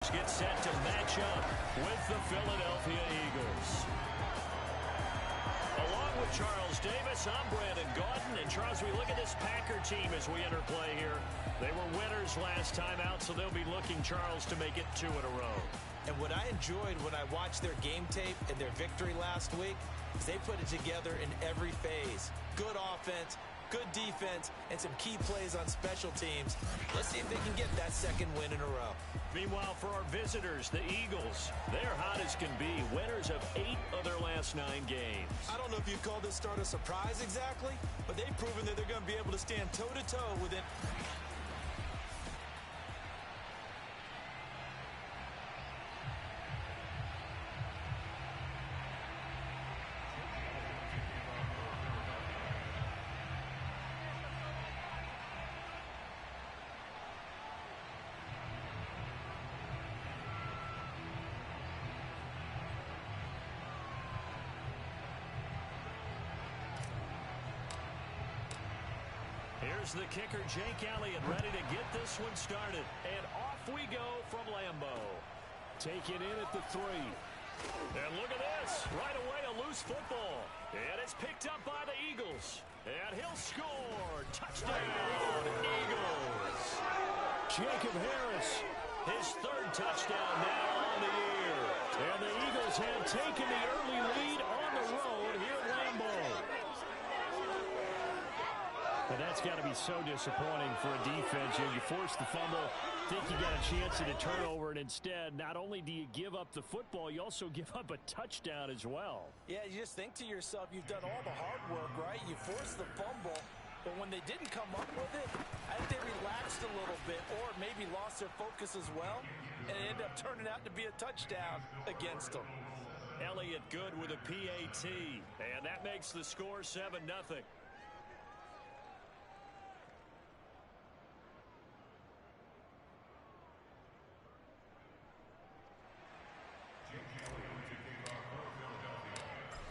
Steelers get set to match up with the Philadelphia Eagles. Along with Charles Davis, I'm Brandon Gaudin. And Charles, we look at this Packer team as we enter play here. They were winners last time out, so they'll be looking, Charles, to make it 2 in a row. And what I enjoyed when I watched their game tape and their victory last week is they put it together in every phase. Good offense, good defense, and some key plays on special teams. Let's see if they can get that second win in a row. Meanwhile, for our visitors, the Eagles, they're hot as can be. Winners of 8 of their last 9 games. I don't know if you'd call this start a surprise exactly, but they've proven that they're going to be able to stand toe-to-toe with it. Here's the kicker, Jake Elliott, ready to get this one started. And off we go from Lambeau. Taken in at the 3. And look at this. Right away, a loose football. And it's picked up by the Eagles. And he'll score. Touchdown, Eagles. Jacob Harris, his 3rd touchdown now on the year. And the Eagles have taken the early lead on the road here at Lambeau. But that's got to be so disappointing for a defense. You force the fumble, think you got a chance at a turnover, and instead, not only do you give up the football, you also give up a touchdown as well. Yeah, you just think to yourself, you've done all the hard work, right? You forced the fumble, but when they didn't come up with it, I think they relaxed a little bit or maybe lost their focus as well, and it ended up turning out to be a touchdown against them. Elliott good with a PAT, and that makes the score 7-0.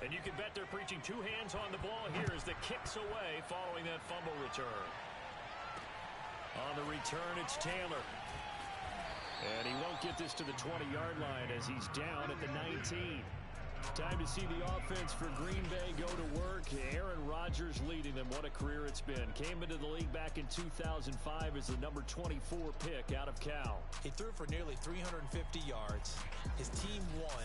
And you can bet they're preaching 2 hands on the ball here as the kick's away following that fumble return. On the return, it's Taylor. And he won't get this to the 20-yard line as he's down at the 19. Time to see the offense for Green Bay go to work. Aaron Rodgers leading them. What a career it's been. Came into the league back in 2005 as the number 24 pick out of Cal. He threw for nearly 350 yards. His team won.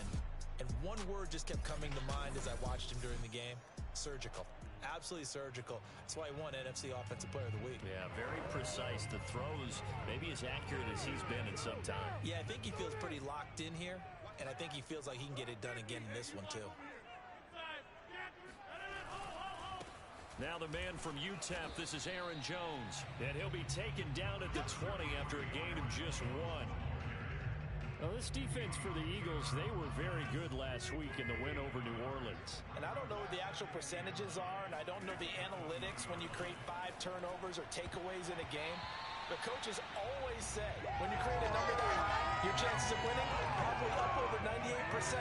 And one word just kept coming to mind as I watched him during the game. Surgical. Absolutely surgical. That's why he won NFC Offensive Player of the Week. Yeah, very precise. The throws maybe as accurate as he's been in some time. Yeah, I think he feels pretty locked in here. And I think he feels like he can get it done again in this one, too. Now the man from UTEP, this is Aaron Jones. And he'll be taken down at the 20 after a gain of just 1. Well, this defense for the Eagles, they were very good last week in the win over New Orleans. And I don't know what the actual percentages are, and I don't know the analytics when you create 5 turnovers or takeaways in a game. The coaches always say, when you create a number that high, your chances of winning probably up over 98%.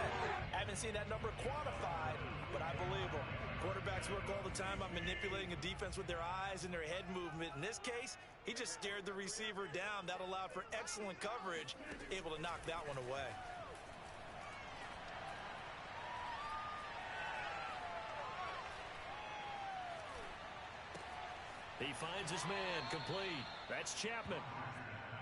I haven't seen that number quantified, but I believe them. Quarterbacks work all the time on manipulating a defense with their eyes and their head movement. In this case, he just stared the receiver down. That allowed for excellent coverage, able to knock that one away. He finds his man complete. That's Chapman.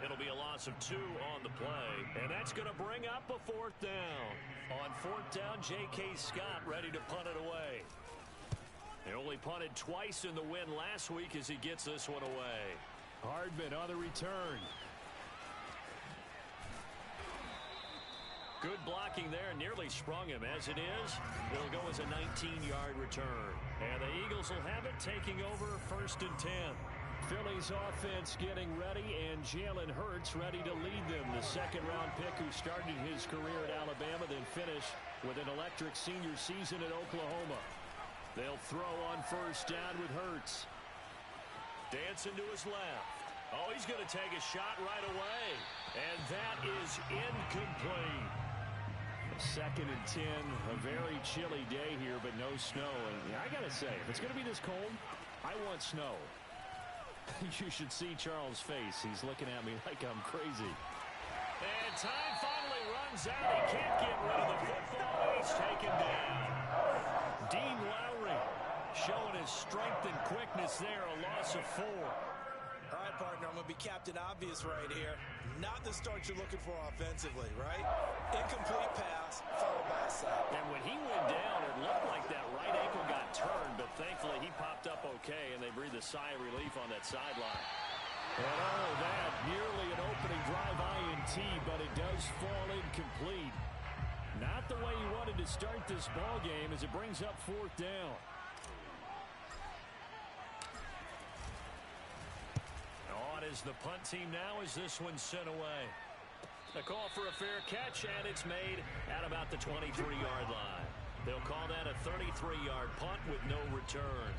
It'll be a loss of 2 on the play. And that's going to bring up a 4th down. On 4th down, J.K. Scott ready to punt it away. He only punted twice in the win last week as he gets this one away. Hardman on the return. Good blocking there, nearly sprung him. As it is, it'll go as a 19-yard return. And the Eagles will have it, taking over 1st and 10. Philly's offense getting ready, and Jalen Hurts ready to lead them. The 2nd-round pick who started his career at Alabama, then finished with an electric senior season at Oklahoma. They'll throw on 1st down with Hurts. Dancing to his left. Oh, he's going to take a shot right away. And that is incomplete. 2nd and 10, a very chilly day here, but no snow. And I got to say, if it's going to be this cold, I want snow. You should see Charles' face. He's looking at me like I'm crazy. And time finally runs out. He can't get rid of the football. He's taken down. Dean Lowry showing his strength and quickness there. A loss of 4. All right, partner, I'm going to be Captain Obvious right here. Not the start you're looking for offensively, right? Incomplete pass, followed by a sack. And when he went down, it looked like that right ankle got turned, but thankfully he popped up okay, and they breathed a sigh of relief on that sideline. And all of that, nearly an opening drive INT, but it does fall incomplete. Not the way he wanted to start this ball game as it brings up 4th down. On is the punt team now as this one's sent away. A call for a fair catch, and it's made at about the 23-yard line. They'll call that a 33-yard punt with no return.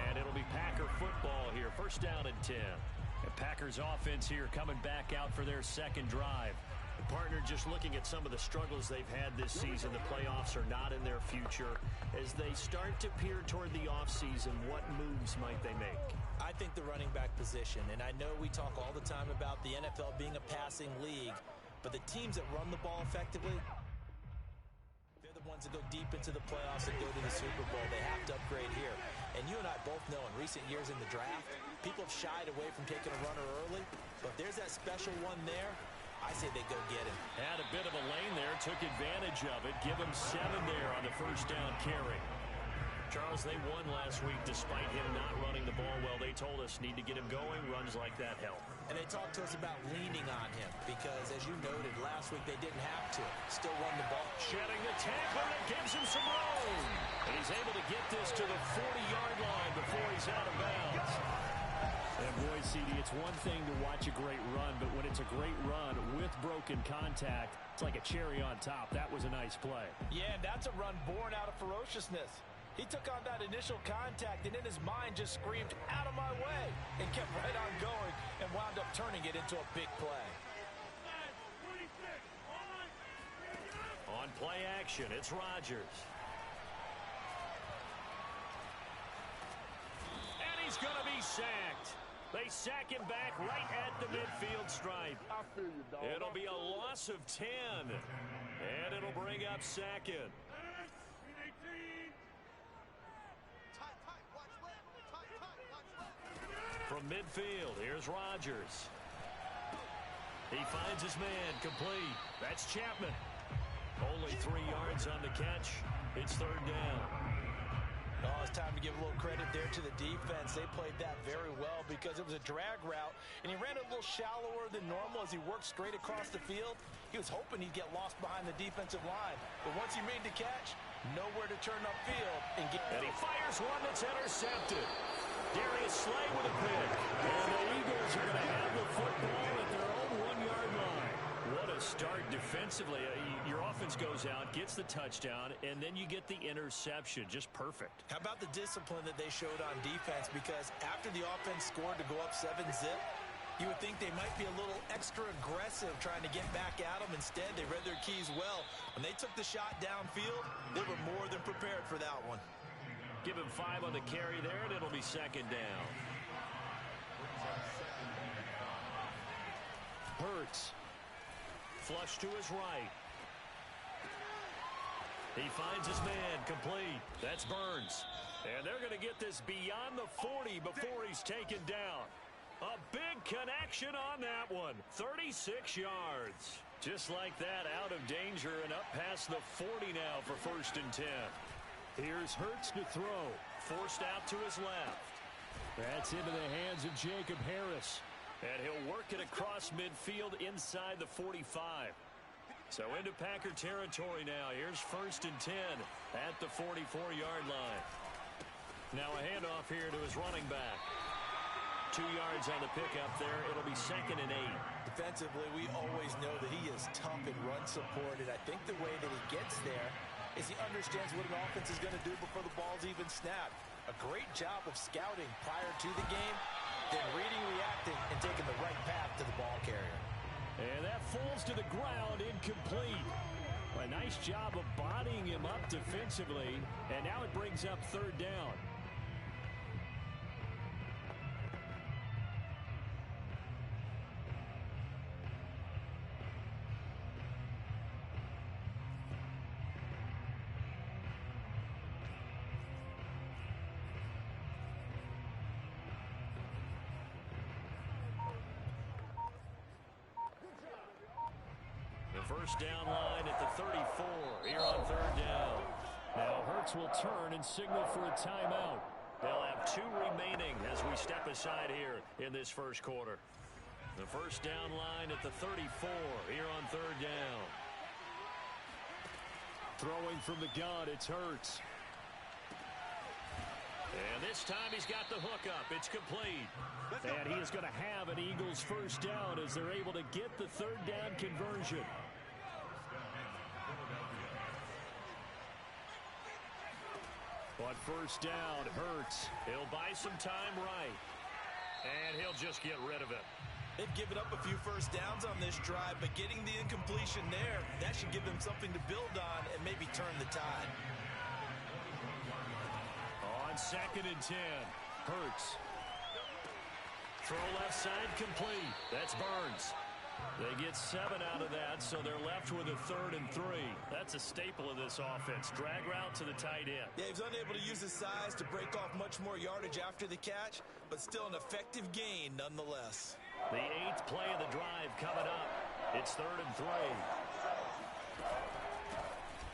And it'll be Packer football here. 1st down and 10. And Packers offense here coming back out for their second drive. The partner just looking at some of the struggles they've had this season. The playoffs are not in their future. As they start to peer toward the offseason, what moves might they make? I think the running back position, and I know we talk all the time about the NFL being a passing league, but the teams that run the ball effectively, they're the ones that go deep into the playoffs and go to the Super Bowl. They have to upgrade here. And you and I both know in recent years in the draft, people have shied away from taking a runner early, but if there's that special one there, I say they go get him. Had a bit of a lane there, took advantage of it. Give him 7 there on the 1st down carry. Charles, they won last week despite him not running the ball well. They told us need to get him going. Runs like that help. And they talked to us about leaning on him because, as you noted, last week they didn't have to. Still run the ball. Shedding the tackler that gives him some room. And he's able to get this to the 40-yard line before he's out of bounds. And boy, CD, it's one thing to watch a great run, but when it's a great run with broken contact, it's like a cherry on top. That was a nice play. Yeah, and that's a run born out of ferociousness. He took on that initial contact and in his mind just screamed, "Out of my way," and kept right on going and wound up turning it into a big play. On play action, it's Rodgers. And he's going to be sacked. They sack him back right at the midfield stripe. It'll be a loss of 10. And it'll bring up 2nd. From midfield, here's Rodgers. He finds his man, complete. That's Chapman. Only 3 yards on the catch. It's 3rd down. Oh, it's time to give a little credit there to the defense. They played that very well because it was a drag route, and he ran a little shallower than normal as he worked straight across the field. He was hoping he'd get lost behind the defensive line, but once he made the catch, nowhere to turn upfield. And he fires one that's intercepted. Darius Slay with a pick. And the Eagles are going to have the football at their own 1-yard line. What a start defensively. Your offense goes out, gets the touchdown, and then you get the interception. Just perfect. How about the discipline that they showed on defense? Because after the offense scored to go up 7-zip, you would think they might be a little extra aggressive trying to get back at them. Instead, they read their keys well. When they took the shot downfield, they were more than prepared for that one. Give him 5 on the carry there, and it'll be 2nd down. Hurts. Flush to his right. He finds his man, complete. That's Burns. And they're going to get this beyond the 40 before he's taken down. A big connection on that one. 36 yards. Just like that, out of danger and up past the 40 now for 1st and 10. Here's Hurts to throw. Forced out to his left. That's into the hands of Jacob Harris. And he'll work it across midfield inside the 45. So into Packer territory now. Here's 1st and 10 at the 44-yard line. Now a handoff here to his running back. 2 yards on the pickup there. It'll be 2nd and 8. Defensively, we always know that he is tough and run supported. I think the way that he gets there is he understands what an offense is going to do before the ball's even snapped. A great job of scouting prior to the game, then reading, reacting, and taking the right path to the ball carrier. And that falls to the ground, incomplete. A nice job of bodying him up defensively, and now it brings up 3rd down. first down line at the 34 here on third down. Now Hurts will turn and signal for a timeout. They'll have 2 remaining as we step aside here in this first quarter. The first down line at the 34 here on third down. Throwing from the gun, it's Hurts. And this time he's got the hook up. It's complete. And he is going to have an Eagles first down as they're able to get the third down conversion. On first down, Hurts. He'll buy some time right. And he'll just get rid of it. They've given up a few first downs on this drive, but getting the incompletion there, that should give them something to build on and maybe turn the tide. On 2nd and 10, Hurts. Throw left side complete. That's Burns. They get 7 out of that, so they're left with a 3rd and 3. That's a staple of this offense. Drag route to the tight end. Yeah, he's unable to use his size to break off much more yardage after the catch, but still an effective gain nonetheless. The 8th play of the drive coming up. It's 3rd and 3.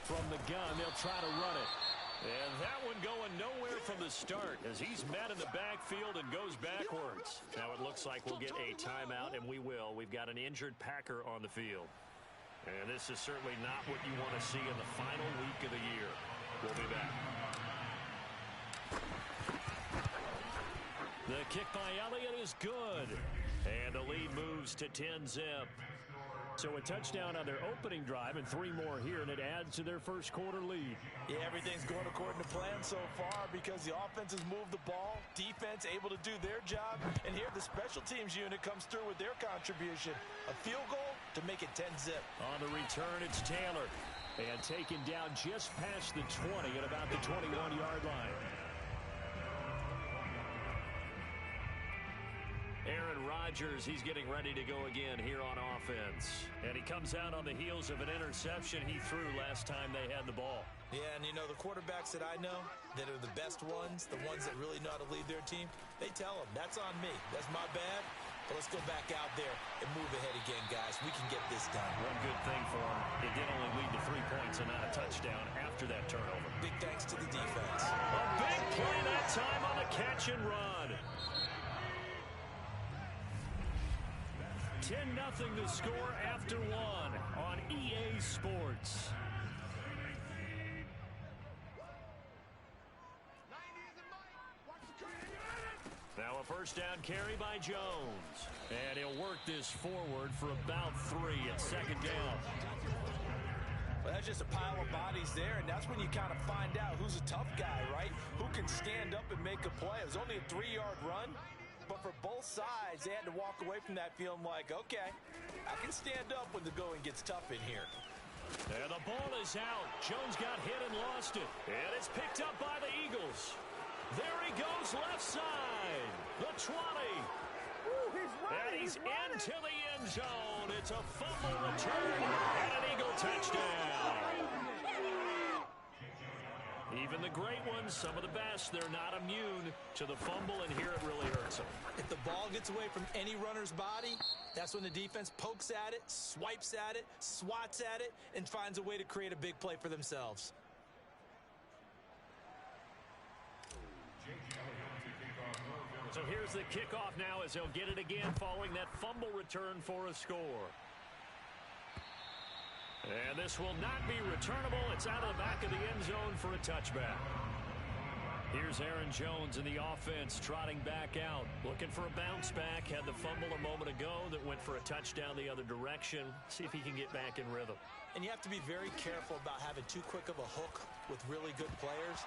From the gun, they'll try to run it. And that one going nowhere from the start as he's met in the backfield and goes backwards. Now it looks like we'll get a timeout, and we will. We've got an injured Packer on the field. And this is certainly not what you want to see in the final week of the year. We'll be back. The kick by Elliott is good. And the lead moves to 10-zip. So a touchdown on their opening drive and 3 more here, and it adds to their first quarter lead. Yeah, everything's going according to plan so far because the offense has moved the ball, defense able to do their job, and here the special teams unit comes through with their contribution. A field goal to make it 10-zip. On the return, it's Taylor. And taken down just past the 20 at about the 21-yard line. Aaron Rodgers, he's getting ready to go again here on offense. And he comes out on the heels of an interception he threw last time they had the ball. Yeah, and you know, the quarterbacks that I know that are the best ones, the ones that really know how to lead their team, they tell them, that's on me. That's my bad. But let's go back out there and move ahead again, guys. We can get this done. One good thing for him, it did only lead to 3 points and not a touchdown after that turnover. Big thanks to the defense. A big play that time on the catch and run. 10-0 to score after 1 on EA Sports. Now a first down carry by Jones. And he'll work this forward for about 3 at 2nd down. Well, that's just a pile of bodies there, and that's when you kind of find out who's a tough guy, right? Who can stand up and make a play. It was only a 3-yard run. But for both sides, they had to walk away from that feeling like, okay, I can stand up when the going gets tough in here. And the ball is out. Jones got hit and lost it. And it's picked up by the Eagles. There he goes left side. The 20. And he's into the end zone. It's a fumble return and an Eagle touchdown. Even the great ones, some of the best, they're not immune to the fumble, and here it really hurts them. If the ball gets away from any runner's body, that's when the defense pokes at it, swipes at it, swats at it, and finds a way to create a big play for themselves. So here's the kickoff now as they'll get it again following that fumble return for a score. And this will not be returnable. It's out of the back of the end zone for a touchback. Here's Aaron Jones in the offense trotting back out. Looking for a bounce back. Had the fumble a moment ago that went for a touchdown the other direction. See if he can get back in rhythm. And you have to be very careful about having too quick of a hook with really good players.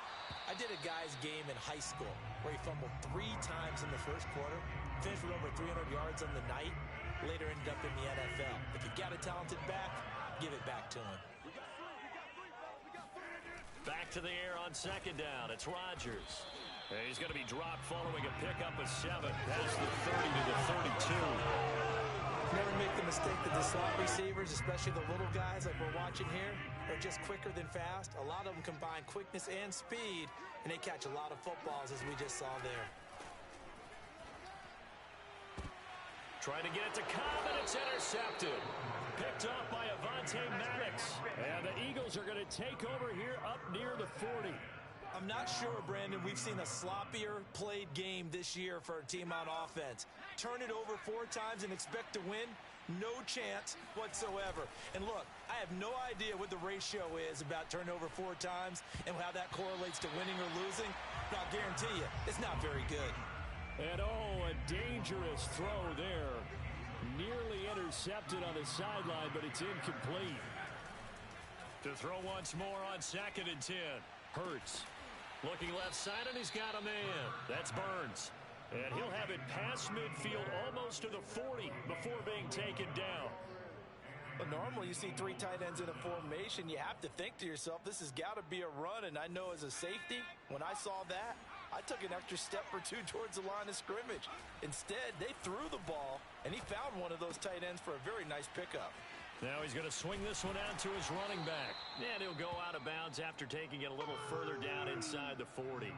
I did a guy's game in high school where he fumbled 3 times in the first quarter. Finished with over 300 yards on the night. Later ended up in the NFL. If you've got a talented back, give it back to him. Back to the air on 2nd down. It's Rodgers. And he's going to be dropped following a pickup of 7. Past the 30 to the 32. Never make the mistake that the slot receivers, especially the little guys like we're watching here, are just quicker than fast. A lot of them combine quickness and speed, and they catch a lot of footballs, as we just saw there. Trying to get it to Cobb, and it's intercepted. Picked up by Avonte Eagles are going to take over here up near the 40. I'm not sure, Brandon, we've seen a sloppier played game this year for a team on offense. Turn it over 4 times and expect to win? No chance whatsoever. And look, I have no idea what the ratio is about turnover 4 times and how that correlates to winning or losing. But I'll guarantee you, it's not very good. And oh, a dangerous throw there. Nearly intercepted on the sideline, but it's incomplete. To throw once more on 2nd and 10. Hurts. Looking left side, and he's got a man. That's Burns. And he'll have it past midfield almost to the 40 before being taken down. But normally you see 3 tight ends in a formation. You have to think to yourself, this has got to be a run. And I know as a safety, when I saw that, I took an extra step or 2 towards the line of scrimmage. Instead, they threw the ball, and he found one of those tight ends for a very nice pickup. Now he's going to swing this one out to his running back. And he'll go out of bounds after taking it a little further down inside the 40.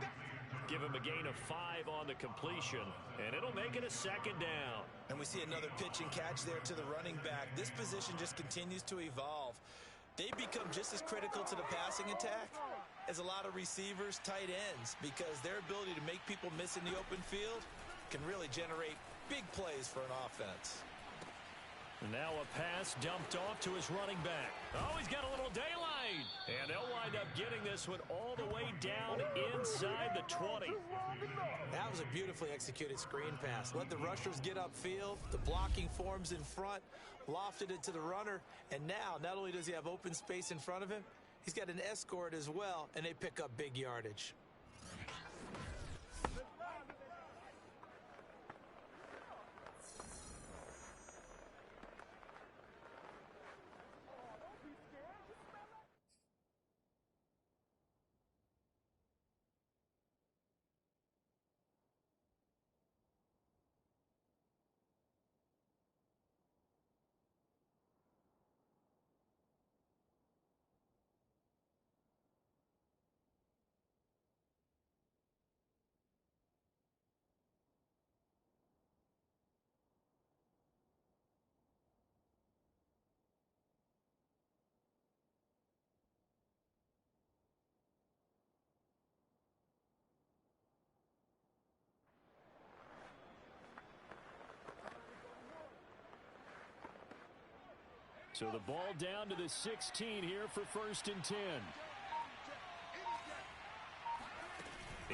Give him a gain of 5 on the completion, and it'll make it a 2nd down. And we see another pitch and catch there to the running back. This position just continues to evolve. They become just as critical to the passing attack as a lot of receivers, tight ends, because their ability to make people miss in the open field can really generate big plays for an offense. Now a pass dumped off to his running back. Oh, he's got a little daylight. And they'll wind up getting this one all the way down inside the 20. That was a beautifully executed screen pass. Let the rushers get upfield. The blocking forms in front. Lofted it to the runner. And now, not only does he have open space in front of him, he's got an escort as well, and they pick up big yardage. So the ball down to the 16 here for 1st and 10.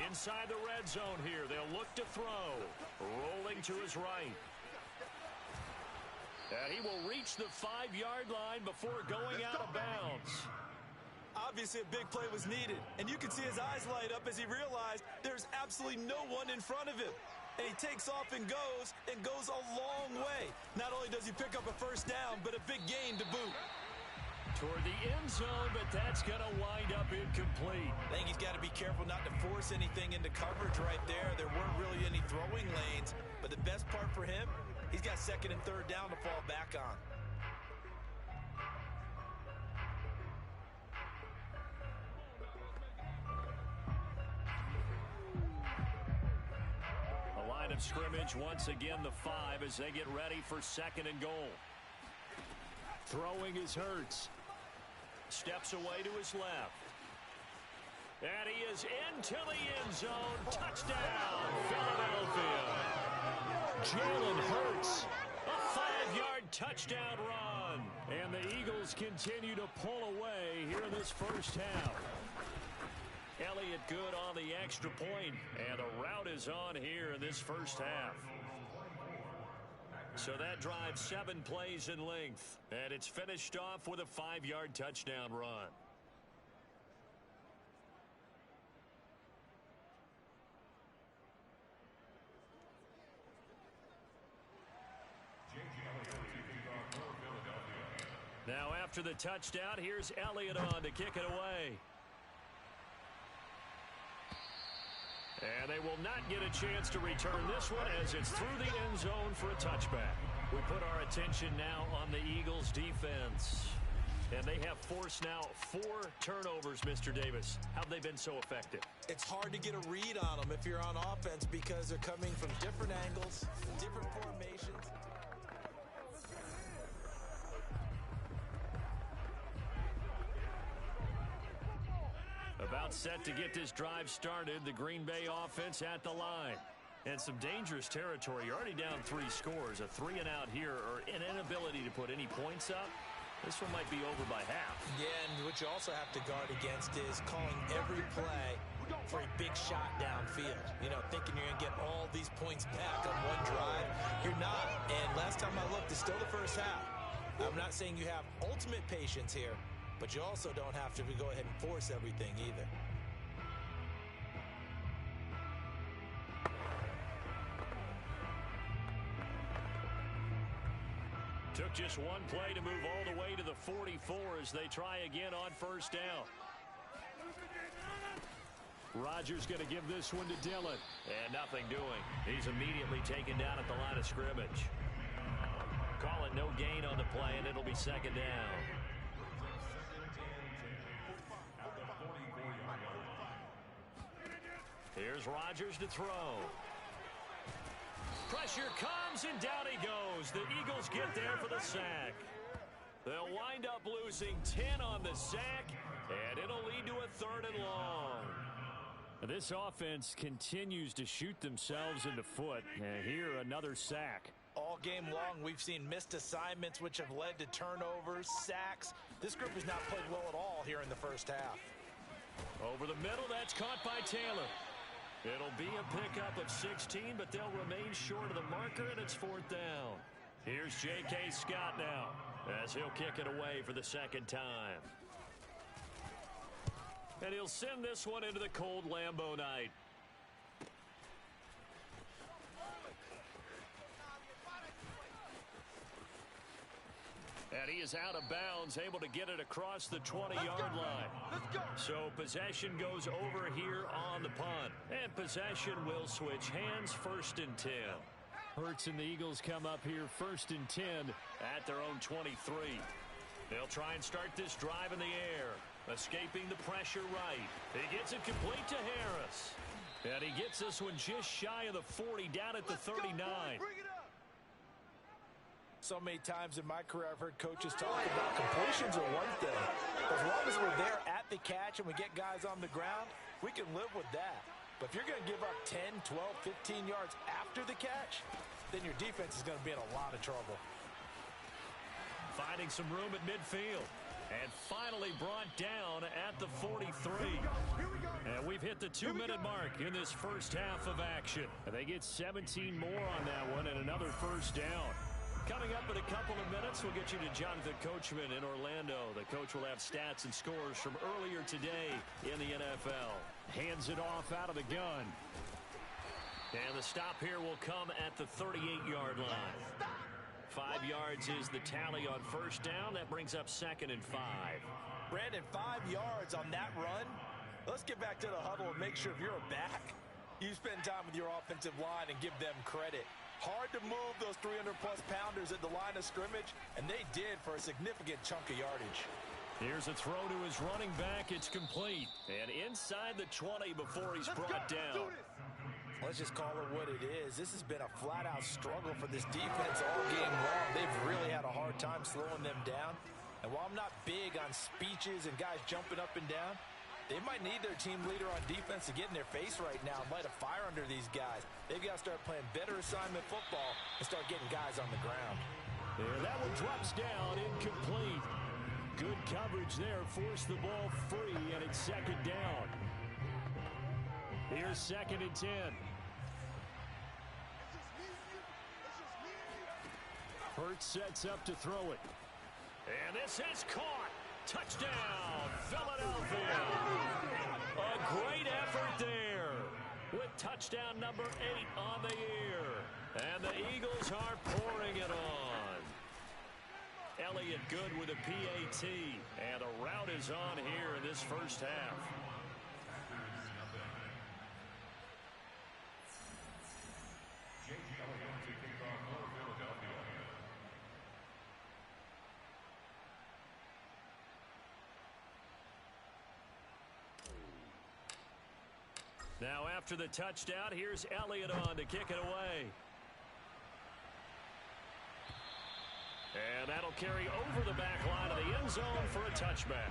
Inside the red zone here, they'll look to throw. Rolling to his right. And he will reach the 5-yard line before going out of bounds. Obviously, a big play was needed, and you can see his eyes light up as he realized there's absolutely no one in front of him. And he takes off and goes a long way. Not only does he pick up a 1st down, but a big gain to boot. Toward the end zone, but that's going to wind up incomplete. I think he's got to be careful not to force anything into coverage right there. There weren't really any throwing lanes, but the best part for him, he's got 2nd and 3rd down to fall back on. Line of scrimmage once again the 5 as they get ready for 2nd and goal. Throwing is Hurts. Steps away to his left. And he is into the end zone. Touchdown, Philadelphia. Jalen Hurts. A 5-yard touchdown run. And the Eagles continue to pull away here in this first half. Elliott good on the extra point, and a route is on here in this first half. So that drives 7 plays in length, and it's finished off with a 5-yard touchdown run. Now after the touchdown, here's Elliott on to kick it away. And they will not get a chance to return this one as it's through the end zone for a touchback. We put our attention now on the Eagles defense. And they have forced now 4 turnovers, Mr. Davis. How have they been so effective? It's hard to get a read on them if you're on offense because they're coming from different angles, different formations. Timeout set to get this drive started. The Green Bay offense at the line. And some dangerous territory. You're already down 3 scores. A 3-and-out here or an inability to put any points up. This one might be over by half. Yeah, and what you also have to guard against is calling every play for a big shot downfield. You know, thinking you're going to get all these points back on one drive. You're not. And last time I looked, it's still the first half. I'm not saying you have ultimate patience here, but you also don't have to go ahead and force everything either. Took just one play to move all the way to the 44 as they try again on first down. Rodgers going to give this one to Dillon. And nothing doing. He's immediately taken down at the line of scrimmage. Call it no gain on the play, and it'll be second down. Here's Rodgers to throw. Pressure comes, and down he goes. The Eagles get there for the sack. They'll wind up losing 10 on the sack, and it'll lead to a 3rd and long. This offense continues to shoot themselves in the foot. And here, another sack. All game long, we've seen missed assignments, which have led to turnovers, sacks. This group has not played well at all here in the first half. Over the middle, that's caught by Taylor. It'll be a pickup of 16, but they'll remain short of the marker, and it's 4th down. Here's J.K. Scott now, as he'll kick it away for the second time. And he'll send this one into the cold Lambeau night. And he is out of bounds, able to get it across the 20-yard line. So possession goes over here on the punt. And possession will switch hands, 1st and 10. Hurts and the Eagles come up here 1st and 10 at their own 23. They'll try and start this drive in the air. Escaping the pressure right. He gets it complete to Harris. And he gets this one just shy of the 40, down at the 39. So many times in my career I've heard coaches talk about completions are one thing. As long as we're there at the catch and we get guys on the ground, we can live with that. But if you're going to give up 10, 12, 15 yards after the catch, then your defense is going to be in a lot of trouble. Finding some room at midfield. And finally brought down at the 43. And we've hit the 2-minute mark in this first half of action. And they get 17 more on that one and another first down. Coming up in a couple of minutes, we'll get you to Jonathan Coachman in Orlando. The coach will have stats and scores from earlier today in the NFL. Hands it off out of the gun. And the stop here will come at the 38-yard line. 5 yards is the tally on first down. That brings up 2nd and 5. Brandon, 5 yards on that run. Let's get back to the huddle and make sure if you're a back, you spend time with your offensive line and give them credit. Hard to move those 300-plus pounders at the line of scrimmage, and they did for a significant chunk of yardage. Here's a throw to his running back. It's complete. And inside the 20 before he's brought down. Let's just call it what it is. This has been a flat-out struggle for this defense all game long. They've really had a hard time slowing them down. And while I'm not big on speeches and guys jumping up and down, they might need their team leader on defense to get in their face right now and light a fire under these guys. They've got to start playing better assignment football and start getting guys on the ground. And that one drops down, incomplete. Good coverage there, forced the ball free, and it's 2nd down. Here's 2nd and 10. Hurts sets up to throw it. And this is caught. Touchdown, Philadelphia. A great effort there with touchdown number 8 on the year. And the Eagles are pouring it on. Elliott good with a PAT. And the route is on here in this first half. Now after the touchdown, here's Elliott on to kick it away. And that'll carry over the back line of the end zone for a touchback.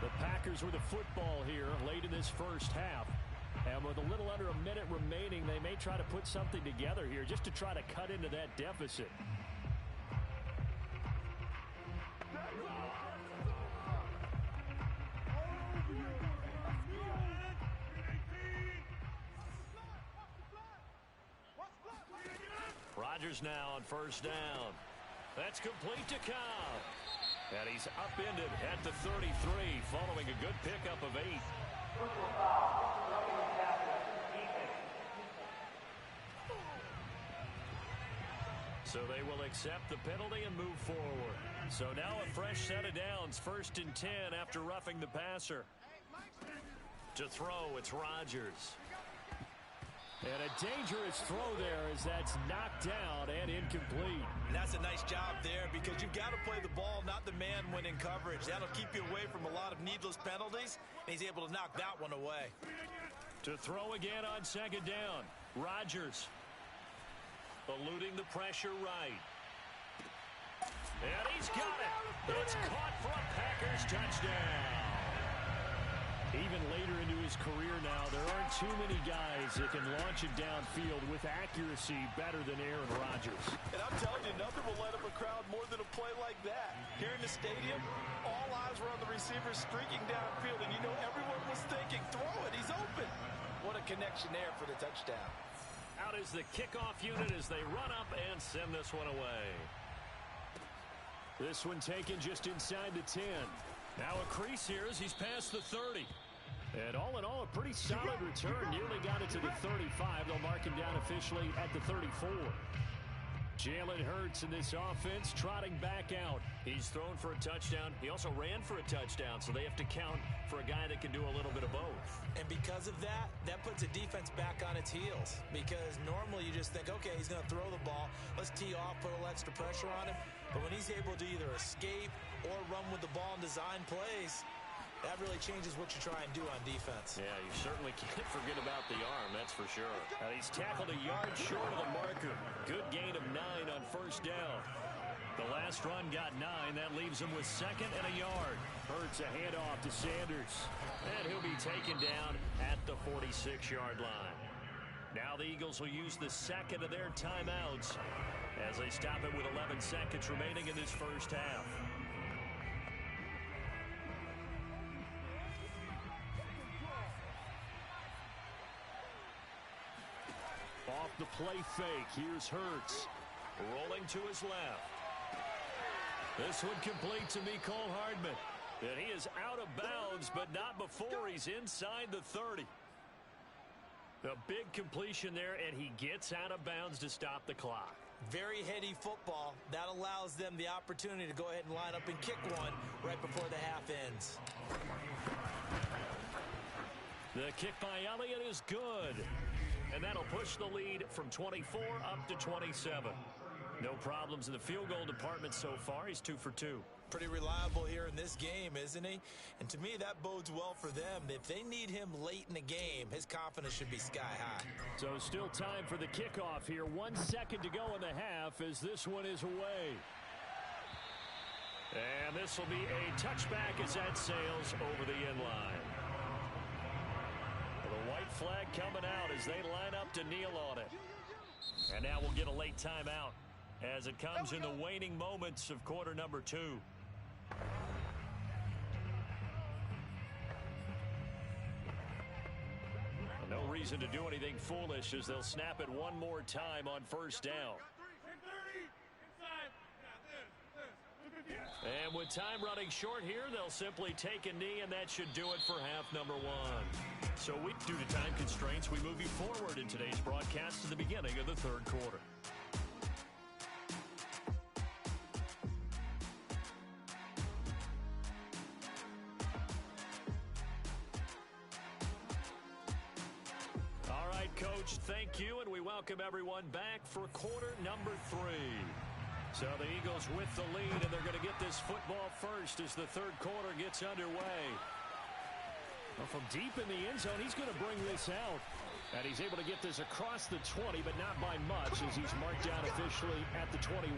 The Packers with the football here late in this first half. And with a little under a minute remaining, they may try to put something together here just to try to cut into that deficit. Rodgers now on first down. That's complete to Cobb. And he's upended at the 33 following a good pickup of 8. So they will accept the penalty and move forward. So now a fresh set of downs, 1st and 10 after roughing the passer. To throw, it's Rodgers. And a dangerous throw there as that's knocked down and incomplete. And that's a nice job there because you've got to play the ball, not the man when in coverage. That'll keep you away from a lot of needless penalties, and he's able to knock that one away. To throw again on 2nd down, Rodgers. Eluding the pressure right. And he's got it. It's caught for a Packers touchdown. Even later into his career now, there aren't too many guys that can launch it downfield with accuracy better than Aaron Rodgers. And I'm telling you, nothing will light up a crowd more than a play like that. Here in the stadium, all eyes were on the receiver streaking downfield, and you know everyone was thinking, throw it, he's open. What a connection there for the touchdown. Out is the kickoff unit as they run up and send this one away. This one taken just inside the 10. Now a crease here as he's past the 30. And all in all, a pretty solid return. Nearly got it to the 35. They'll mark him down officially at the 34. Jalen Hurts in this offense trotting back out. He's thrown for a touchdown. He also ran for a touchdown, so they have to count for a guy that can do a little bit of both. And because of that, that puts a defense back on its heels. Because normally you just think, okay, he's going to throw the ball. Let's tee off, put a little extra pressure on him. But when he's able to either escape or run with the ball and design plays, that really changes what you try and do on defense. Yeah, you certainly can't forget about the arm, that's for sure. And he's tackled a yard short of the marker. Good gain of 9 on 1st down. The last run got 9. That leaves him with 2nd and a yard. Hurts a handoff to Sanders. And he'll be taken down at the 46-yard line. Now the Eagles will use the 2nd of their timeouts as they stop it with 11 seconds remaining in this first half. Off the play fake, here's Hurts. Rolling to his left. This one complete to Mecole Hardman. And he is out of bounds, but not before he's inside the 30. A big completion there, and he gets out of bounds to stop the clock. Very heady football. That allows them the opportunity to go ahead and line up and kick one right before the half ends. The kick by Elliott is good. And that'll push the lead from 24 up to 27. No problems in the field goal department so far. He's 2 for 2. Pretty reliable here in this game, isn't he? And to me, that bodes well for them. If they need him late in the game, his confidence should be sky high. So still time for the kickoff here. 1 second to go in the half as this one is away. And this will be a touchback as that sails over the end line. The white flag coming out as they line up to kneel on it. And now we'll get a late timeout as it comes in the waning moments of quarter number 2. No reason to do anything foolish as they'll snap it one more time on 1st down. And with time running short here, they'll simply take a knee, and that should do it for half number 1. So due to time constraints, we move you forward in today's broadcast to the beginning of the 3rd quarter. All right, Coach, thank you, and we welcome everyone back for quarter number 3. So the Eagles with the lead, and they're going to get this football first as the 3rd quarter gets underway. Well, from deep in the end zone, he's going to bring this out. And he's able to get this across the 20, but not by much as he's marked down officially at the 21.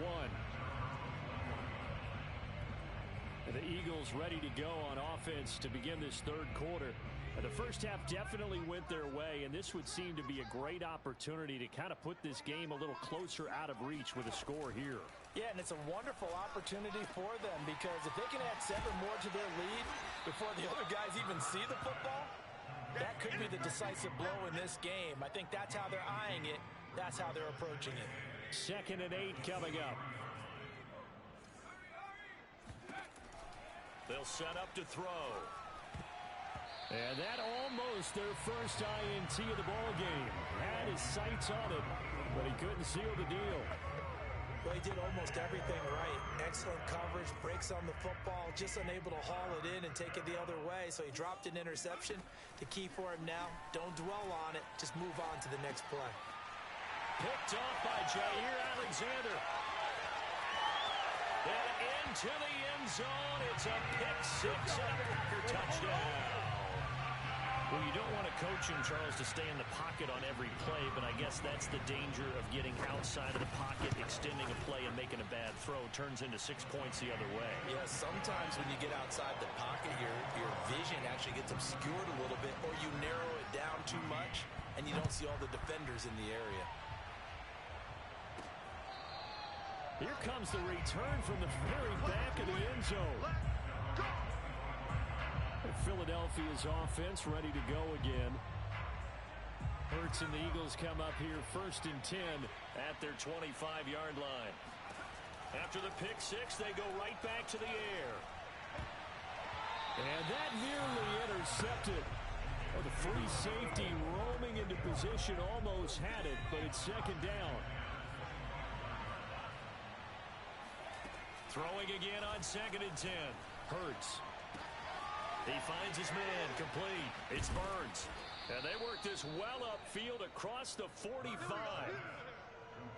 The Eagles ready to go on offense to begin this third quarter. The first half definitely went their way, and this would seem to be a great opportunity to kind of put this game a little closer out of reach with a score here. Yeah, and it's a wonderful opportunity for them because if they can add 7 more to their lead before the other guys even see the football, that could be the decisive blow in this game. I think that's how they're eyeing it. That's how they're approaching it. 2nd and 8 coming up. They'll set up to throw. And that almost their first INT of the ball game. Had his sights on it, but he couldn't seal the deal. Well, he did almost everything right. Excellent coverage, breaks on the football, just unable to haul it in and take it the other way. So he dropped an interception. The key for him now, don't dwell on it. Just move on to the next play. Picked off by Jair Alexander. And into the end zone. It's a pick 6 and a Packer touchdown. Well, you don't want to coach him, Charles, to stay in the pocket on every play, but I guess that's the danger of getting outside of the pocket, extending a play, and making a bad throw. Turns into 6 points the other way. Yeah, sometimes when you get outside the pocket, your vision actually gets obscured a little bit, or you narrow it down too much, and you don't see all the defenders in the area. Here comes the return from the very back of the end zone. Philadelphia's offense ready to go again. Hurts and the Eagles come up here 1st and 10 at their 25-yard line. After the pick 6, they go right back to the air. And that nearly intercepted. Oh, the free safety roaming into position almost had it, but it's 2nd down. Throwing again on 2nd and 10. Hurts. He finds his man, complete. It's Burns. And they work this well upfield across the 45.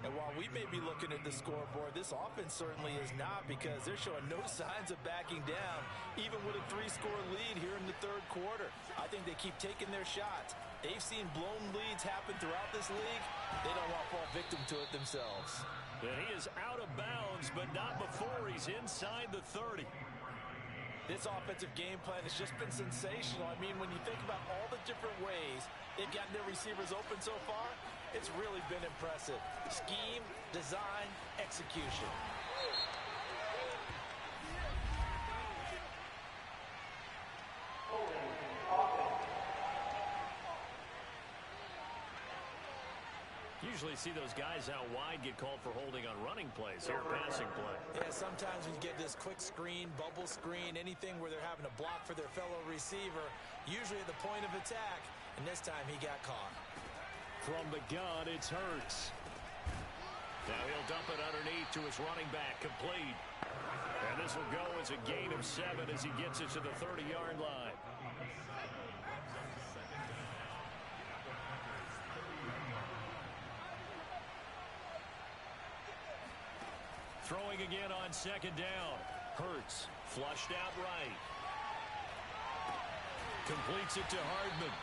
And while we may be looking at the scoreboard, this offense certainly is not, because they're showing no signs of backing down, even with a 3-score lead here in the third quarter. I think they keep taking their shots. They've seen blown leads happen throughout this league. They don't want to fall victim to it themselves. And he is out of bounds, but not before he's inside the 30. This offensive game plan has just been sensational. I mean, when you think about all the different ways they've gotten their receivers open so far, it's really been impressive. Scheme, design, execution. Usually see those guys out wide get called for holding on running plays here, passing play. Yeah, sometimes when you get this quick screen, bubble screen, anything where they're having to block for their fellow receiver, usually at the point of attack, and this time he got caught. From the gun, it's Hurts. Now he'll dump it underneath to his running back, complete. And this will go as a gain of 7 as he gets it to the 30-yard line. Throwing again on 2nd down. Hurts flushed out right. Completes it to Hardman.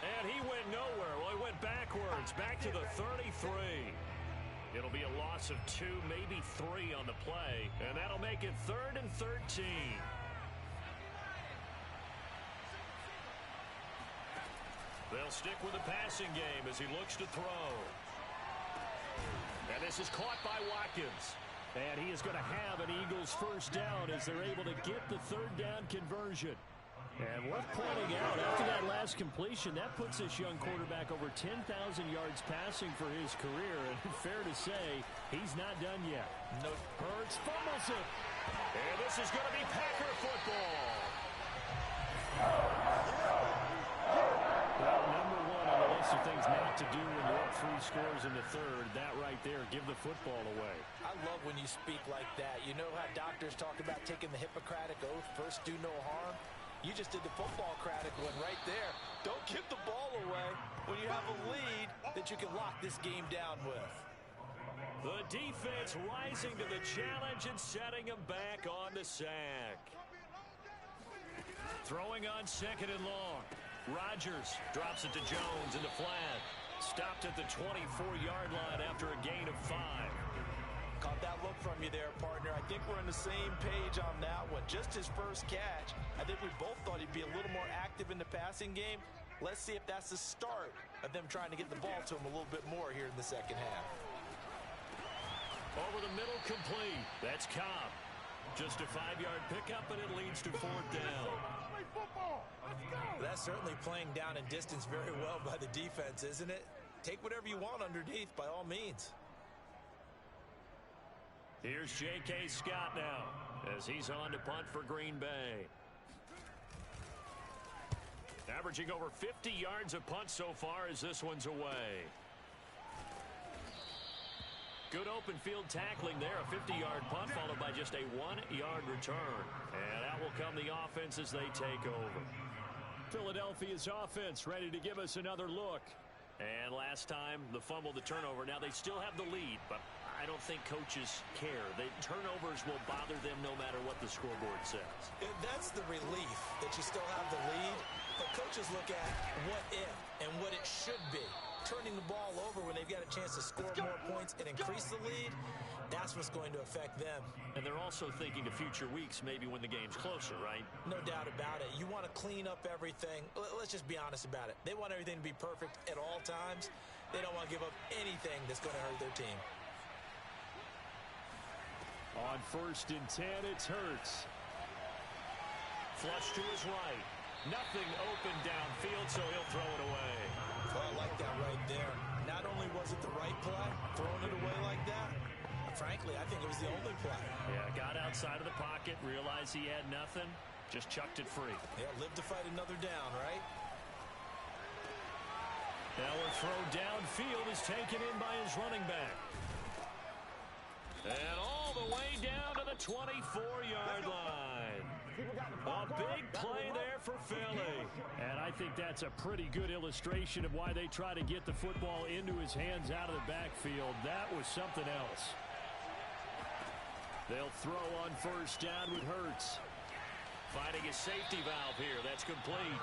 And he went nowhere. Well, he went backwards, back to the 33. It'll be a loss of 2, maybe 3 on the play. And that'll make it 3rd and 13. They'll stick with the passing game as he looks to throw. And this is caught by Watkins. And he is going to have an Eagles first down as they're able to get the 3rd down conversion. And worth pointing out, after that last completion, that puts this young quarterback over 10,000 yards passing for his career. And fair to say, he's not done yet. No. Hurts fumbles it. And this is going to be Packer football. Well, number 1 on the list of things not to do when you're up 3 scores in the third. That right there, give the football away. I love when you speak like that. You know how doctors talk about taking the Hippocratic Oath, first do no harm? You just did the football-cratic one right there. Don't give the ball away when you have a lead that you can lock this game down with. The defense rising to the challenge and setting them back on the sack. Throwing on 2nd and long. Rodgers drops it to Jones in the flat. Stopped at the 24-yard line after a gain of 5. Caught that look from you there, partner. I think we're on the same page on that one. Just his first catch. I think we both thought he'd be a little more active in the passing game. Let's see if that's the start of them trying to get the ball to him a little bit more here in the second half. Over the middle, complete. That's Cobb. Just a 5-yard pickup, and it leads to 4th down. That's certainly playing down in distance very well by the defense, isn't it? Take whatever you want underneath, by all means. Here's J.K. Scott now as he's on to punt for Green Bay. Averaging over 50 yards a punt so far as this one's away. Good open field tackling there. A 50-yard punt followed by just a 1-yard return. And that will come the offense as they take over. Philadelphia's offense ready to give us another look. And last time, the fumble, the turnover. Now they still have the lead, but I don't think coaches care. The turnovers will bother them no matter what the scoreboard says. That's the relief that you still have the lead. But coaches look at what if and what it should be. Turning the ball over when they've got a chance to score more points and increase the lead, that's what's going to affect them. And they're also thinking to future weeks, maybe when the game's closer, right? No doubt about it. You want to clean up everything. Let's just be honest about it. They want everything to be perfect at all times. They don't want to give up anything that's going to hurt their team. On 1st and 10, it's Hurts. Flush to his right. Nothing open downfield, so he'll throw it away. Oh, I like that right there. Not only was it the right play, throwing it away like that, frankly, I think it was the only play. Yeah, got outside of the pocket, realized he had nothing, just chucked it free. Yeah, live to fight another down, right? Now a throw downfield is taken in by his running back. And all the way down to the 24-yard line. A big play there for Philly. And I think that's a pretty good illustration of why they try to get the football into his hands out of the backfield. That was something else. They'll throw on 1st down with Hurts. Finding his safety valve here. That's complete.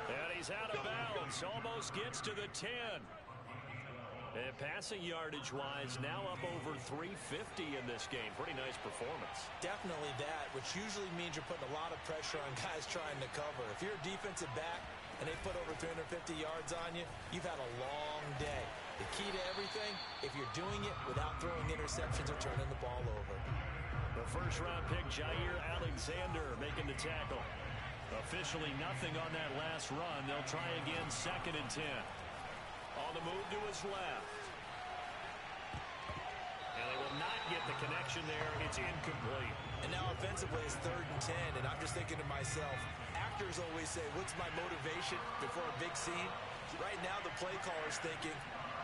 And he's out of bounds. Almost gets to the 10. And passing yardage-wise, now up over 350 in this game. Pretty nice performance. Definitely that, which usually means you're putting a lot of pressure on guys trying to cover. If you're a defensive back and they put over 350 yards on you, you've had a long day. The key to everything, if you're doing it without throwing interceptions or turning the ball over. The 1st-round pick, Jair Alexander, making the tackle. Officially nothing on that last run. They'll try again 2nd and 10. On the move to his left. And they will not get the connection there. It's incomplete. And now offensively it's 3rd and 10. And I'm just thinking to myself, actors always say, what's my motivation before a big scene? Right now the play caller's thinking,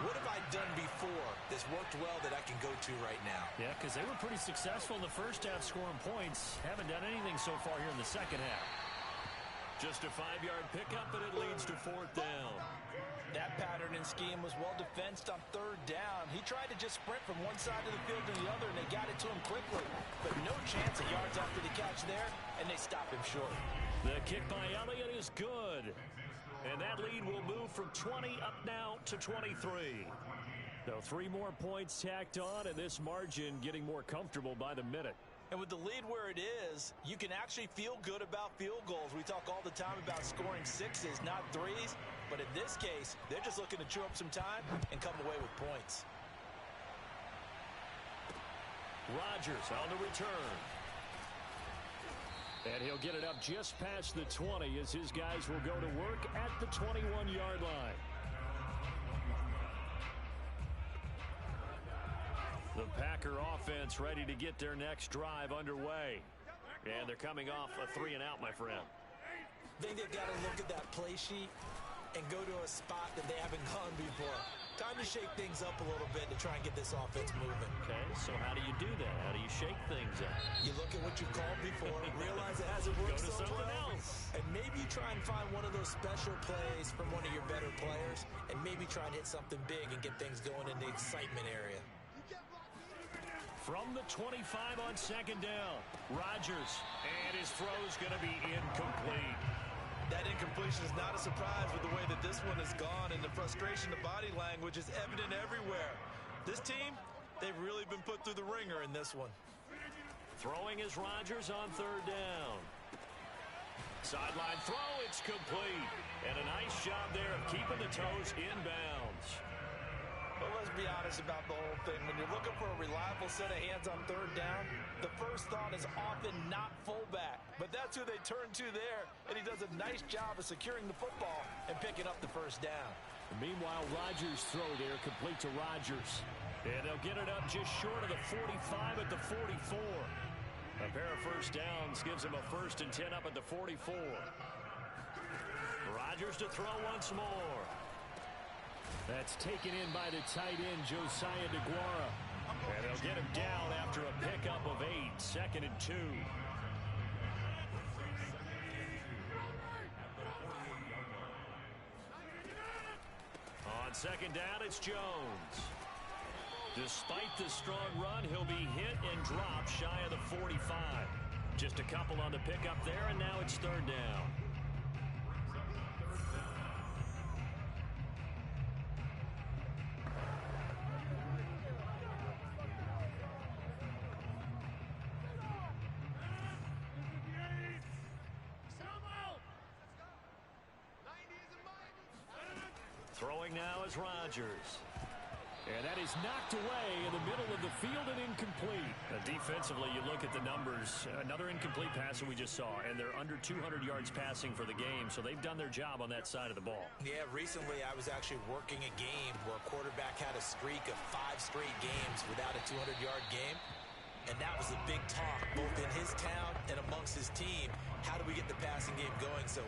what have I done before that's worked well that I can go to right now? Yeah, because they were pretty successful in the first half scoring points. Haven't done anything so far here in the second half. Just a 5-yard pickup, and it leads to 4th down. That pattern and scheme was well defensed on 3rd down. He tried to just sprint from one side of the field to the other, and they got it to him quickly. But no chance of yards after the catch there, and they stopped him short. The kick by Elliott is good. And that lead will move from 20 up now to 23. Now 3 more points tacked on, and this margin getting more comfortable by the minute. And with the lead where it is, you can actually feel good about field goals. We talk all the time about scoring 6s, not 3s. But in this case, they're just looking to chew up some time and come away with points. Rodgers on the return. And he'll get it up just past the 20 as his guys will go to work at the 21-yard line. The Packer offense ready to get their next drive underway. And they're coming off a 3-and-out, my friend. I think they've got to look at that play sheet and go to a spot that they haven't gone before. Time to shake things up a little bit to try and get this offense moving. Okay, so how do you do that? How do you shake things up? You look at what you've called before, realize it hasn't worked Go to so something well, else. and maybe you try and find one of those special plays from one of your better players, and maybe try and hit something big and get things going in the excitement area. From the 25 on 2nd down, Rodgers, and his throw's going to be incomplete. That incompletion is not a surprise with the way that this one has gone, and the frustration, the body language is evident everywhere. This team, They've really been put through the ringer in this one. Throwing is Rodgers on third down. Sideline throw, it's complete. And a nice job there of keeping the toes inbounds. But let's be honest about the whole thing. When you're looking for a reliable set of hands on third down, the first thought is often not fullback. But that's who they turn to there, and he does a nice job of securing the football and picking up the first down. Meanwhile, Rodgers' throw there complete to Rodgers. And they'll get it up just short of the 45 at the 44. A pair of first downs gives him a 1st and 10 up at the 44. Rodgers to throw once more. That's taken in by the tight end, Josiah DeGuara. And they'll get him down after a pickup of 8, 2nd and 2. On 2nd down, it's Jones. Despite the strong run, he'll be hit and dropped shy of the 45. Just a couple on the pickup there, and now it's 3rd down. Throwing now is Rodgers. And that is knocked away in the middle of the field and incomplete. Defensively, you look at the numbers. Another incomplete pass that we just saw, and they're under 200 yards passing for the game, so they've done their job on that side of the ball. Yeah, recently I was actually working a game where a quarterback had a streak of 5 straight games without a 200-yard game. And that was the big talk, both in his town and amongst his team. How do we get the passing game going? So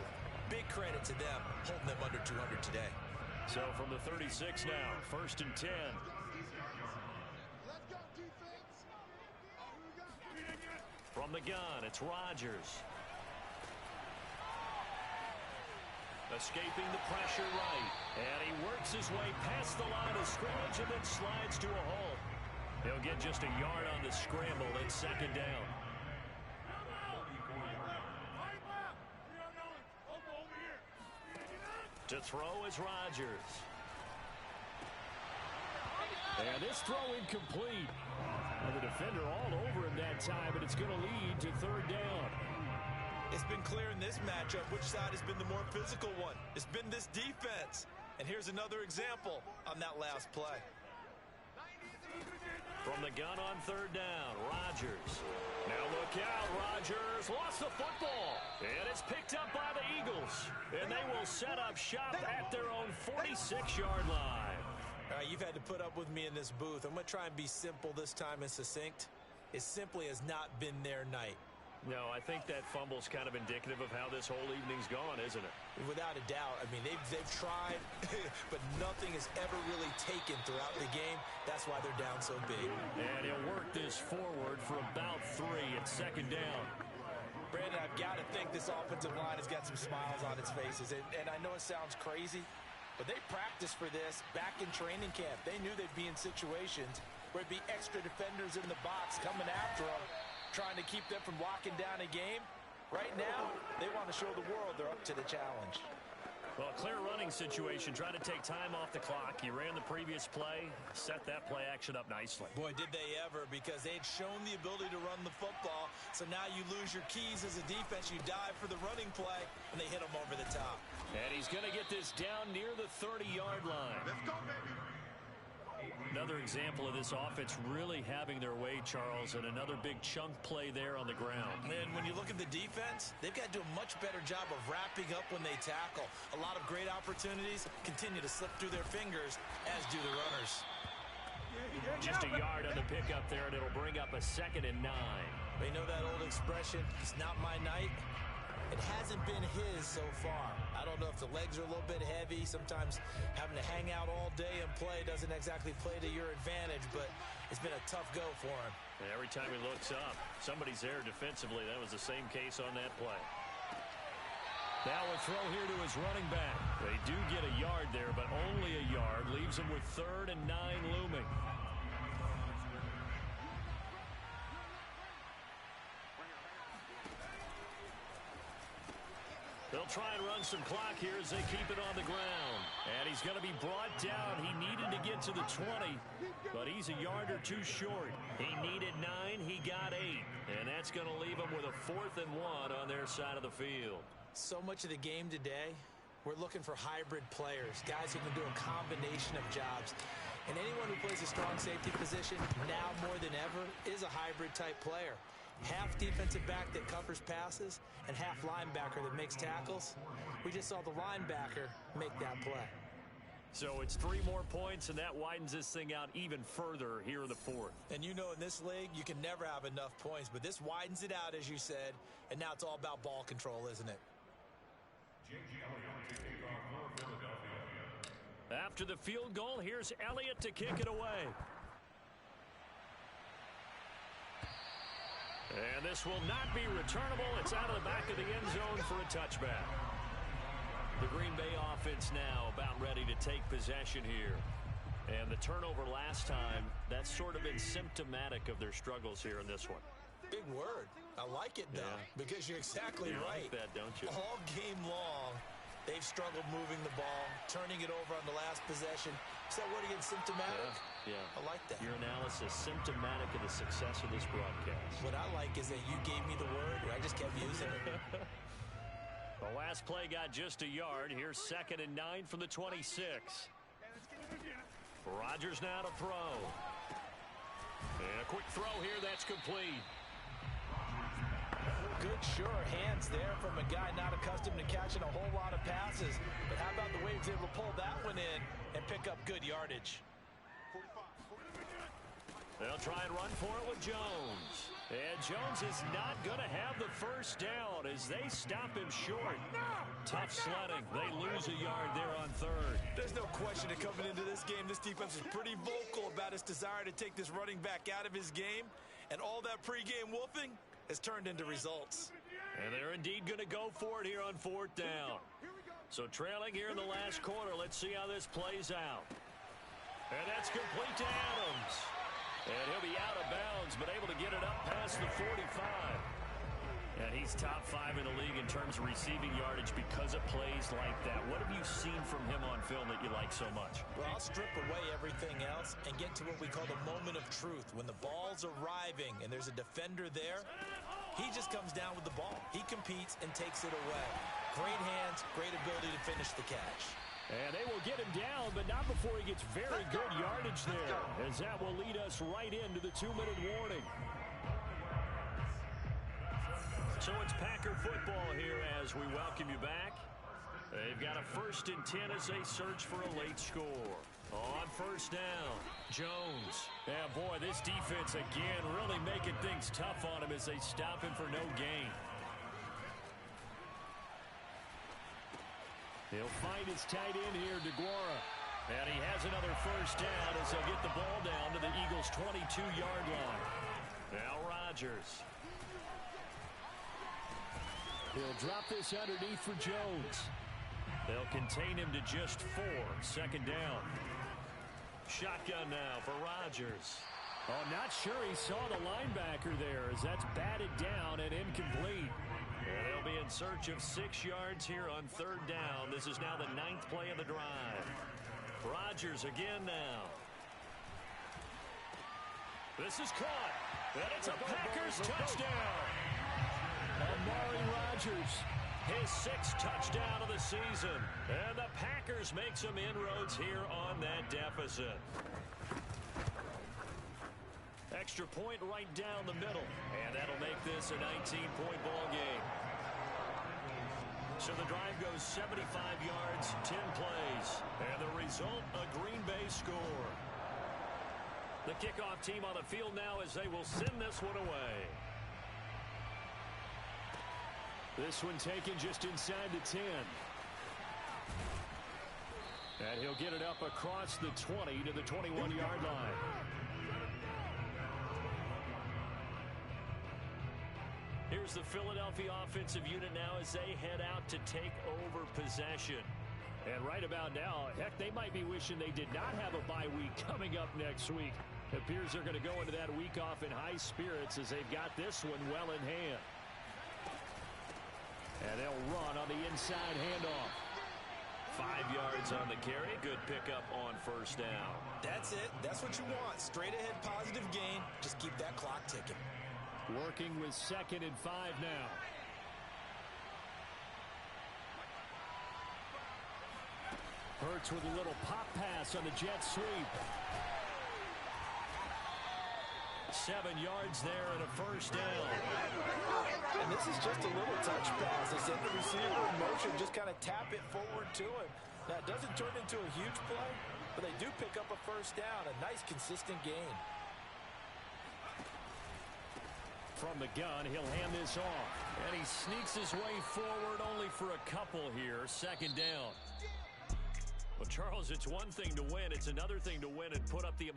big credit to them, holding them under 200 today. So from the 36 now, 1st and 10. From the gun, it's Rodgers. Escaping the pressure right. And he works his way past the line of scrimmage and then slides to a hole. He'll get just a yard on the scramble. It's 2nd down. To throw is Rodgers. And this throw incomplete. And the defender all over him that time, but it's going to lead to 3rd down. It's been clear in this matchup which side has been the more physical one. It's been this defense. And here's another example on that last play. From the gun on 3rd down, Rodgers. Now look out, Rodgers lost the football. And it's picked up by the Eagles. And they will set up shop at their own 46-yard line. All right, you've had to put up with me in this booth. I'm going to try and be simple this time and succinct. It simply has not been their night. No, I think that fumble's kind of indicative of how this whole evening's gone, isn't it? Without a doubt. I mean, they've tried, but nothing has ever really taken throughout the game. That's why they're down so big. And he'll work this forward for about 3 at 2nd down. Brandon, I've got to think this offensive line has got some smiles on its faces. And I know it sounds crazy, but they practiced for this back in training camp. They knew they'd be in situations where it'd be extra defenders in the box coming after them, trying to keep them from locking down a game. Right now, they want to show the world they're up to the challenge. Well, clear running situation. Try to take time off the clock. You ran the previous play, set that play action up nicely. Boy, did they ever, because they'd shown the ability to run the football. So now you lose your keys as a defense. You dive for the running play, and they hit them over the top. And he's going to get this down near the 30-yard line. Let's go, baby. Another example of this offense really having their way, Charles, and another big chunk play there on the ground. And when you look at the defense, they've got to do a much better job of wrapping up when they tackle. A lot of great opportunities continue to slip through their fingers, as do the runners. Just a yard on the pickup there, and it'll bring up a 2nd and 9. They know that old expression, it's not my night. It hasn't been his so far. I don't know if the legs are a little bit heavy. Sometimes having to hang out all day and play doesn't exactly play to your advantage, but it's been a tough go for him. And every time he looks up, somebody's there defensively. That was the same case on that play. Now a throw here to his running back. They do get a yard there, but only a yard. Leaves him with 3rd and 9 looming. They'll They'll try and run some clock here as they keep it on the ground. And he's going to be brought down. He needed to get to the 20, but he's a yard or two short. He needed 9. He got 8. And that's going to leave him with a 4th and 1 on their side of the field. So much of the game today, we're looking for hybrid players, guys who can do a combination of jobs. And anyone who plays a strong safety position, now more than ever, is a hybrid-type player. Half defensive back that covers passes and half linebacker that makes tackles. We just saw the linebacker make that play. So it's 3 more points, and that widens this thing out even further here in the 4th. And you know in this league, you can never have enough points, but this widens it out, as you said, and now it's all about ball control, isn't it? After the field goal, here's Elliott to kick it away. And this will not be returnable. It's out of the back of the end zone for a touchback. The Green Bay offense now about ready to take possession here. And the turnover last time, that's sort of been symptomatic of their struggles here in this one. Big word. I like it, though, because you're exactly right. You like that, don't you? All game long, they've struggled moving the ball, turning it over on the last possession. Is that word again, symptomatic? Yeah. I like that. Your analysis, symptomatic of the success of this broadcast. What I like is that you gave me the word, and I just kept using it. The last play got just a yard. Here's 2nd and 9 from the 26. Rodgers now to throw. And a quick throw here, that's complete. Good, sure hands there from a guy not accustomed to catching a whole lot of passes. But how about the way he was able to pull that one in and pick up good yardage? They'll try and run for it with Jones. And Jones is not going to have the first down as they stop him short. Tough sledding. They lose a yard there on 3rd. There's no question that coming into this game, this defense is pretty vocal about its desire to take this running back out of his game. And all that pregame wolfing has turned into results. And they're indeed going to go for it here on 4th down. So trailing here in the last quarter, let's see how this plays out. And that's complete to Adams. And he'll be out of bounds, but able to get it up past the 45. And he's top 5 in the league in terms of receiving yardage because of plays like that. What have you seen from him on film that you like so much? Well, I'll strip away everything else and get to what we call the moment of truth. When the ball's arriving and there's a defender there, he just comes down with the ball. He competes and takes it away. Great hands, great ability to finish the catch. And they will get him down, but not before he gets very good yardage there, as that will lead us right into the 2-minute warning. So it's Packer football here as we welcome you back. They've got a 1st and 10 as they search for a late score. On 1st down, Jones. Yeah, boy, this defense again really making things tough on him as they stop him for no gain. He'll find his tight end here, DeGuara. And he has another 1st down as they'll get the ball down to the Eagles' 22-yard line. Now Rodgers. He'll drop this underneath for Jones. They'll contain him to just 4. 2nd down. Shotgun now for Rodgers. Oh, not sure he saw the linebacker there as that's batted down and incomplete. And they'll be in search of 6 yards here on 3rd down. This is now the 9th play of the drive. Rodgers again now. This is caught. And it's a Packers touchdown. Amari Rodgers, his 6th touchdown of the season. And the Packers make some inroads here on that deficit. Extra point right down the middle. And that'll make this a 19-point ball game. So the drive goes 75 yards, 10 plays. And the result, a Green Bay score. The kickoff team on the field now as they will send this one away. This one taken just inside the 10. And he'll get it up across the 20 to the 21-yard line. Here's the Philadelphia offensive unit now as they head out to take over possession. And right about now, heck, they might be wishing they did not have a bye week coming up next week. It appears they're going to go into that week off in high spirits as they've got this one well in hand. And they'll run on on the inside handoff. 5 yards on the carry. Good pickup on first down. That's it. That's what you want. Straight ahead positive gain. Just keep that clock ticking. Working with 2nd and 5 now. Hurts with a little pop pass on the jet sweep. 7 yards there and a first down. And this is just a little touch pass. They send the receiver in motion, just kind of tap it forward to him. Now, it doesn't turn into a huge play, but they do pick up a first down. A nice, consistent gain. From the gun, he'll hand this off. And he sneaks his way forward only for a couple here. 2nd down. Well, Charles, it's one thing to win. It's another thing to win and put up the amount.